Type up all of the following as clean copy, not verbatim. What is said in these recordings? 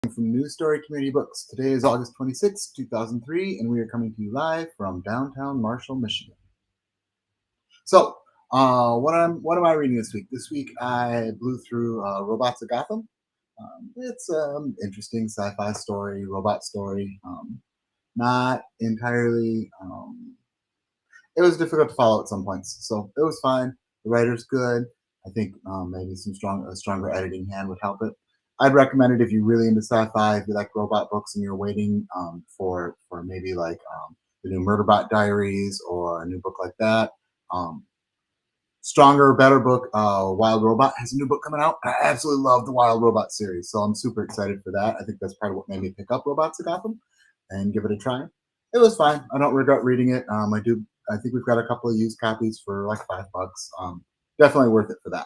from News Story Community Books. Today is August 26, 2003, and we are coming to you live from downtown Marshall, Michigan. So, what am I reading this week? This week I blew through Robots of Gotham. It's an interesting sci-fi story, robot story. Not entirely. It was difficult to follow at some points, so it was fine. The writer's good. I think maybe a stronger editing hand would help it. I'd recommend it if you're really into sci-fi, if you like robot books and you're waiting for maybe like the new Murderbot Diaries or a new book like that. Um, Stronger, better book. Wild Robot has a new book coming out. I absolutely love the Wild Robot series, so I'm super excited for that. I think that's part of what made me pick up Robots of Gotham and give it a try. It was fine. I don't regret reading it. I do. I think we've got a couple of used copies for like $5. Definitely worth it for that.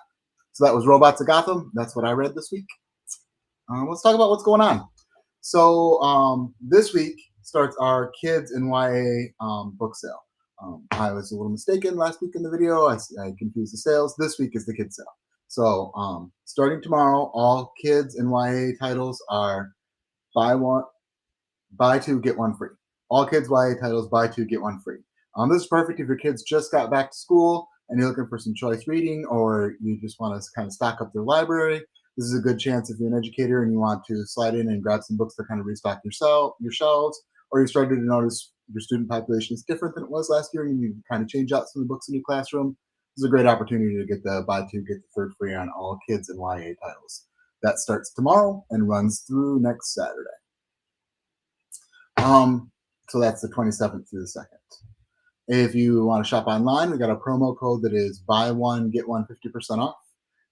So that was Robots of Gotham. That's what I read this week. Let's talk about what's going on. So this week starts our kids and YA book sale. I was a little mistaken last week in the video. I confused the sales. This week is the kids sale. So starting tomorrow, all kids and YA titles are buy two, get one free. All kids YA titles, buy two, get one free. This is perfect if your kids just got back to school and you're looking for some choice reading, or you just want to kind of stock up their library. This is a good chance if you're an educator and you want to slide in and grab some books to kind of restock your shelves, or you're starting to notice your student population is different than it was last year and you kind of change out some of the books in your classroom. This is a great opportunity to get the buy two, get the third free on all kids and YA titles. That starts tomorrow and runs through next Saturday. So that's the 27th through the 2nd. If you want to shop online, we got a promo code that is buy one, get one 50% off.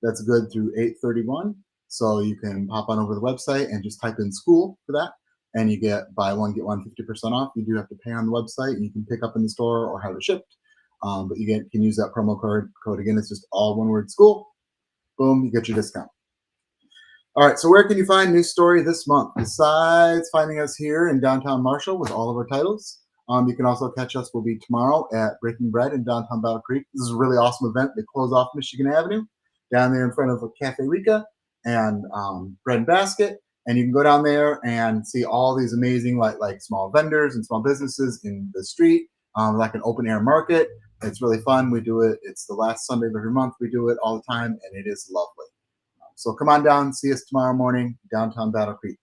That's good through 8/31. So you can pop on over to the website and just type in school for that. And you get buy one, get one 50% off. You do have to pay on the website and you can pick up in the store or have it shipped. But you can use that promo code again. It's just all one word school. Boom, you get your discount. All right, so where can you find News Story this month? Besides finding us here in downtown Marshall with all of our titles, you can also catch us. We'll be tomorrow at Breaking Bread in downtown Battle Creek. This is a really awesome event. They close off Michigan Avenue down there in front of Cafe Rica and Bread and Basket. And you can go down there and see all these amazing like small vendors and small businesses in the street, like an open air market. It's really fun. We do it. It's the last Sunday of every month. We do it all the time, and it is lovely. So come on down, see us tomorrow morning, downtown Battle Creek.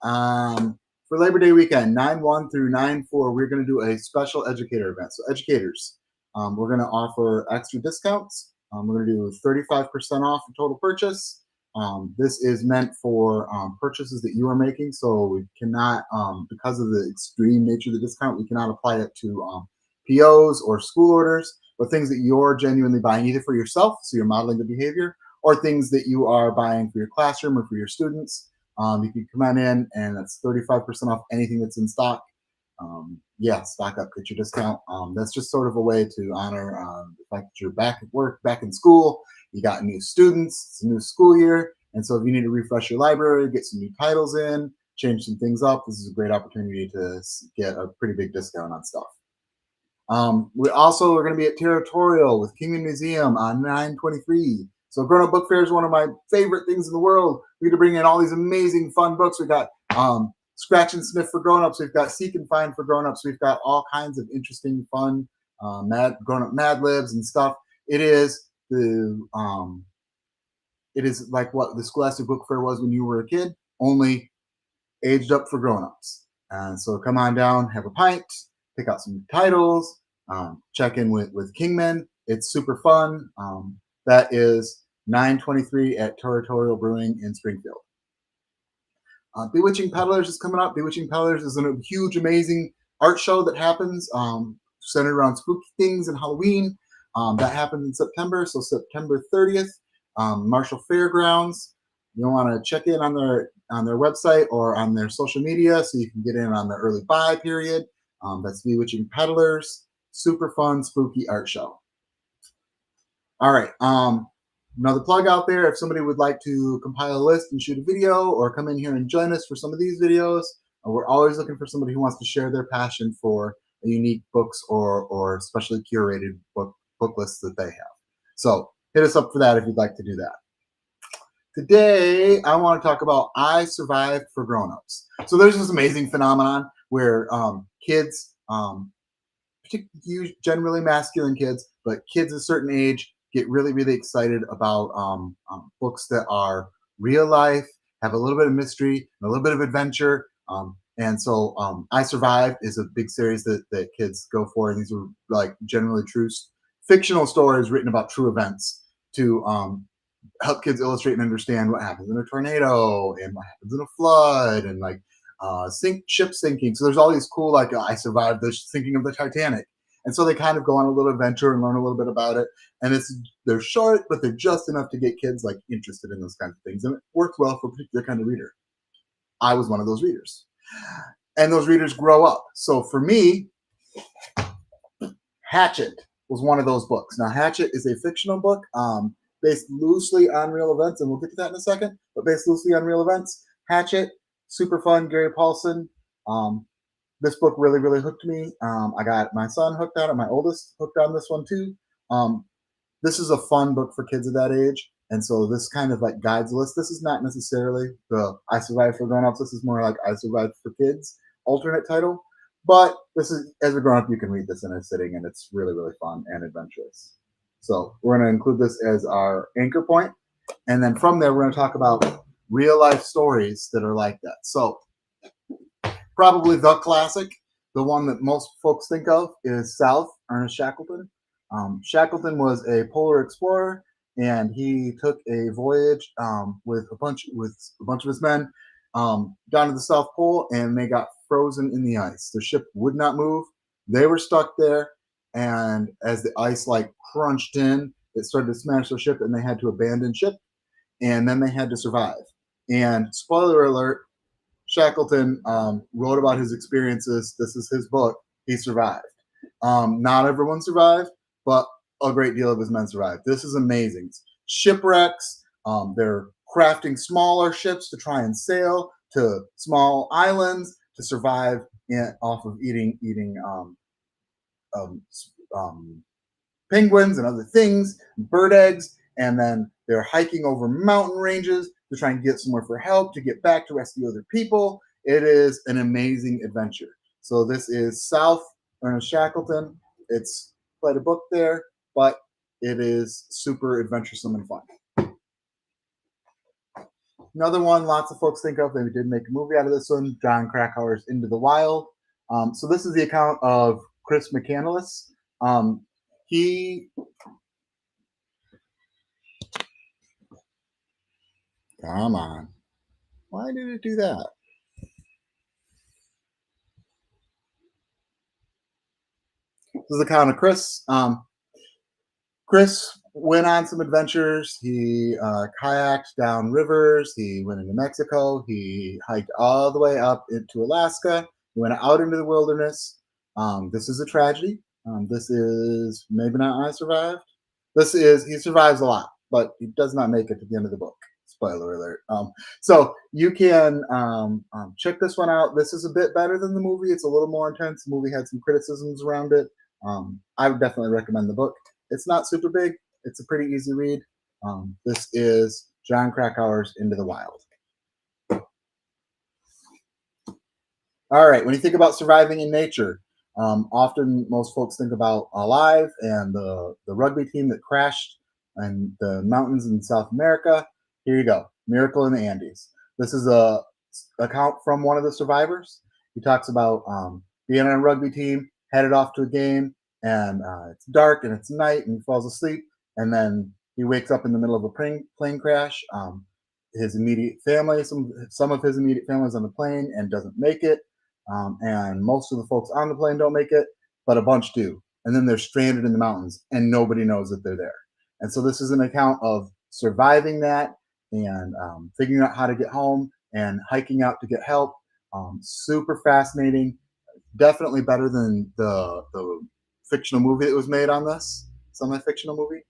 For Labor Day weekend, 9/1 through 9/4, we're going to do a special educator event. So educators, we're going to offer extra discounts. We're going to do 35% off the total purchase. This is meant for purchases that you are making. So we cannot, because of the extreme nature of the discount, we cannot apply it to POs or school orders, but things that you're genuinely buying either for yourself, so you're modeling the behavior, or things that you are buying for your classroom or for your students. You can come on in and that's 35% off anything that's in stock. Stock up, get your discount. That's just sort of a way to honor the fact that you're back at work, back in school. You got new students, it's a new school year. And so if you need to refresh your library, get some new titles in, change some things up, this is a great opportunity to get a pretty big discount on stuff. We also are going to be at Territorial with Kingman Museum on 9/23. So Grown Up Book Fair is one of my favorite things in the world. We get to bring in all these amazing fun books. We got Scratch and Sniff for grown-ups. We've got Seek and Find for grown-ups. We've got all kinds of interesting, fun, grown-up Mad Libs and stuff. It is like what the Scholastic Book Fair was when you were a kid, only aged up for grown-ups. And so come on down, have a pint, pick out some titles, check in with Kingman. It's super fun. That is 9/23 at Territorial Brewing in Springfield. Bewitching Peddlers is coming up. Bewitching Peddlers is a huge, amazing art show that happens centered around spooky things and Halloween. That happens in September, so September 30th, Marshall Fairgrounds. You'll want to check in on their website or on their social media so you can get in on the early buy period. That's Bewitching Peddlers. Super fun, spooky art show. All right. Another plug out there, if somebody would like to compile a list and shoot a video or come in here and join us for some of these videos, we're always looking for somebody who wants to share their passion for unique books or specially curated book lists that they have. So hit us up for that if you'd like to do that. Today, I want to talk about I Survived for Grown-ups. So there's this amazing phenomenon where kids, generally masculine kids, but kids of a certain age get really, really excited about books that are real life, have a little bit of mystery, a little bit of adventure. And so I Survived is a big series that kids go for. And these are like generally true fictional stories written about true events to help kids illustrate and understand what happens in a tornado and what happens in a flood and like ship sinking. So there's all these cool like I survived the sinking of the Titanic, and so they kind of go on a little adventure and learn a little bit about it. And they're short, but they're just enough to get kids like interested in those kinds of things, and it works well for a particular kind of reader. I was one of those readers, and those readers grow up. So for me, Hatchet was one of those books. Now Hatchet is a fictional book. Based loosely on real events, and we'll get to that in a second, but based loosely on real events. Hatchet, super fun, Gary Paulson. This book really, really hooked me. I got my son hooked on it, my oldest hooked on this one too. This is a fun book for kids of that age, and so this kind of like guides the list. This is not necessarily the I Survived for Grown-ups. This is more like I Survived for Kids alternate title, but this is, as a grown-up, you can read this in a sitting, and it's really, really fun and adventurous. So we're going to include this as our anchor point. And then from there, we're going to talk about real life stories that are like that. So probably the classic, the one that most folks think of is South, Ernest Shackleton. Shackleton was a polar explorer, and he took a voyage with a bunch of his men down to the South Pole, and they got frozen in the ice. The ship would not move. They were stuck there. And as the ice like crunched in, it started to smash their ship, and they had to abandon ship, and then they had to survive. And spoiler alert, Shackleton wrote about his experiences. This is his book. He survived. Not everyone survived, but a great deal of his men survived. This is amazing. Shipwrecks. They're crafting smaller ships to try and sail to small islands to survive off of eating penguins and other things, bird eggs, and then they're hiking over mountain ranges to try and get somewhere for help, to get back to rescue other people. It is an amazing adventure. So this is South, Ernest Shackleton. It's quite a book there, but it is super adventuresome and fun. Another one lots of folks think of, they did make a movie out of this one, Jon Krakauer's Into the Wild. So this is the account of Chris McCandless. He come on. Why did it do that? This is the account of Chris. Chris went on some adventures. He kayaked down rivers. He went into Mexico. He hiked all the way up into Alaska. He went out into the wilderness. This is a tragedy. This is maybe not I Survived. He survives a lot, but he does not make it to the end of the book. Spoiler alert. So you can check this one out. This is a bit better than the movie. It's a little more intense. The movie had some criticisms around it. I would definitely recommend the book. It's not super big. It's a pretty easy read. This is Jon Krakauer's Into the Wild. All right, when you think about surviving in nature, often most folks think about Alive and the rugby team that crashed in the mountains in South America. Here you go, Miracle in the Andes. This is a account from one of the survivors. He talks about being on a rugby team, headed off to a game, and it's dark and it's night, and he falls asleep, and then he wakes up in the middle of a plane crash. His immediate family, some of his immediate family is on the plane and doesn't make it. And most of the folks on the plane don't make it, but a bunch do. And then they're stranded in the mountains, and nobody knows that they're there. And so this is an account of surviving that and figuring out how to get home and hiking out to get help. Super fascinating. Definitely better than the fictional movie that was made on this. Semi-fictional movie.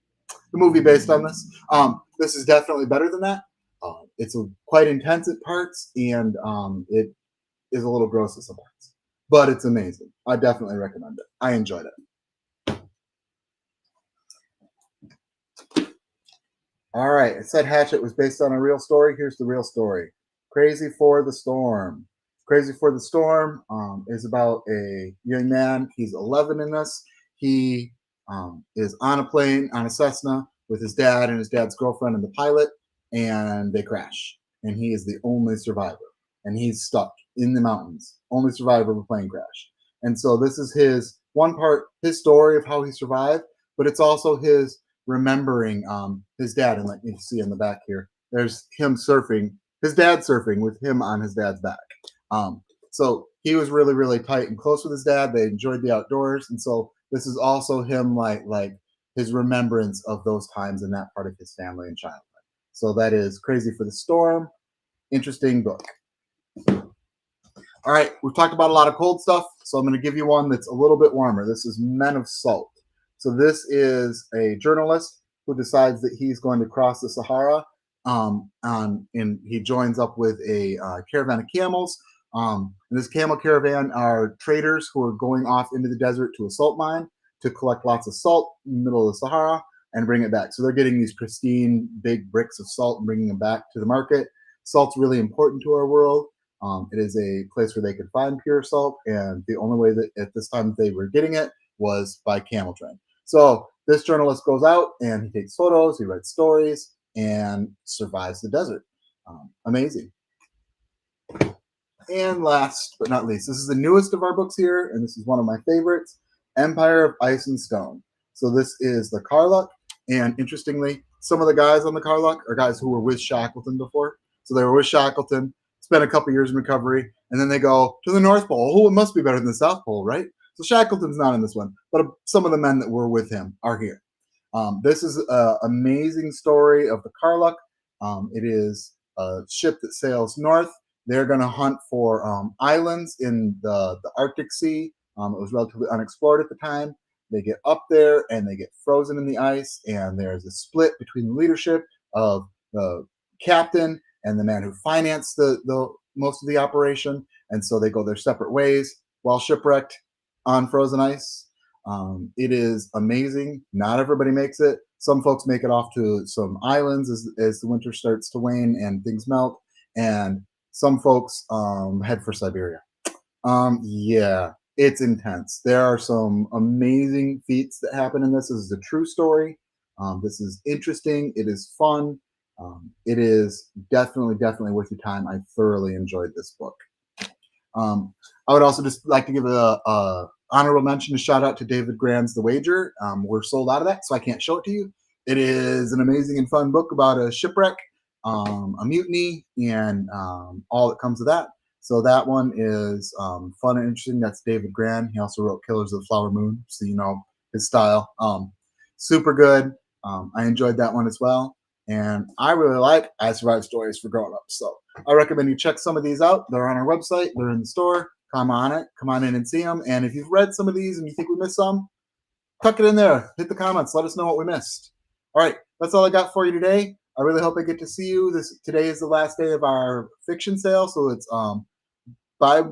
The movie based on this. This is definitely better than that. It's quite intense at parts, and it is a little gross at some parts, but it's amazing. I definitely recommend it. I enjoyed it. All right. It said Hatchet was based on a real story. Here's the real story. Crazy for the Storm. Crazy for the Storm is about a young man. He's 11 in this. He is on a plane on a Cessna with his dad and his dad's girlfriend and the pilot, and they crash. And he is the only survivor. And he's stuck in the mountains, only survivor of a plane crash. And so this is his one part, his story of how he survived, but it's also his remembering his dad. And let me see in the back here, there's him surfing, his dad surfing with him on his dad's back. So he was really, really tight and close with his dad. They enjoyed the outdoors. And so this is also him like his remembrance of those times in that part of his family and childhood. So that is Crazy for the Storm. Interesting book. All right, we've talked about a lot of cold stuff, so I'm going to give you one that's a little bit warmer. This is Men of Salt. So this is a journalist who decides that he's going to cross the Sahara, and he joins up with a caravan of camels. And this camel caravan are traders who are going off into the desert to a salt mine to collect lots of salt in the middle of the Sahara and bring it back. So they're getting these pristine big bricks of salt and bringing them back to the market. Salt's really important to our world. It is a place where they could find pure salt, and the only way that at this time they were getting it was by camel train. So this journalist goes out and he takes photos, he writes stories, and survives the desert. Amazing. And last but not least, this is the newest of our books here, and this is one of my favorites, Empire of Ice and Stone. So this is the Karluk, and interestingly, some of the guys on the Karluk are guys who were with Shackleton before. So they were with Shackleton, spent a couple years in recovery, and then they go to the North Pole. Oh, it must be better than the South Pole, right? So Shackleton's not in this one, but some of the men that were with him are here. This is an amazing story of the Karluk. It is a ship that sails north. They're going to hunt for islands in the Arctic Sea. It was relatively unexplored at the time. They get up there and they get frozen in the ice, and there's a split between the leadership of the captain and the man who financed the most of the operation, and so they go their separate ways while shipwrecked on frozen ice. It is amazing. Not everybody makes it. Some folks make it off to some islands as the winter starts to wane and things melt, and some folks head for Siberia. Yeah, it's intense. There are some amazing feats that happen in this. This is a true story. This is interesting. It is fun. It is definitely worth your time. I thoroughly enjoyed this book. I would also just like to give a honorable mention, a shout out to David Grann's The Wager. We're sold out of that, so I can't show it to you. It is an amazing and fun book about a shipwreck, a mutiny, and all that comes with that. So that one is fun and interesting. That's David Grann. He also wrote Killers of the Flower Moon, so you know his style. Super good. I enjoyed that one as well. And I really like I Survived stories for grown-ups. So I recommend you check some of these out. They're on our website. They're in the store. Come on in and see them. And if you've read some of these and you think we missed some, tuck it in there. Hit the comments. Let us know what we missed. All right, that's all I got for you today. I really hope I get to see you. Today is the last day of our fiction sale, so it's buy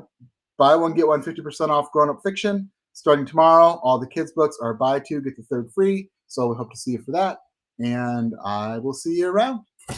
one get one 50% off grown-up fiction. Starting tomorrow, all the kids' books are buy two get the third free. So we hope to see you for that, and I will see you around.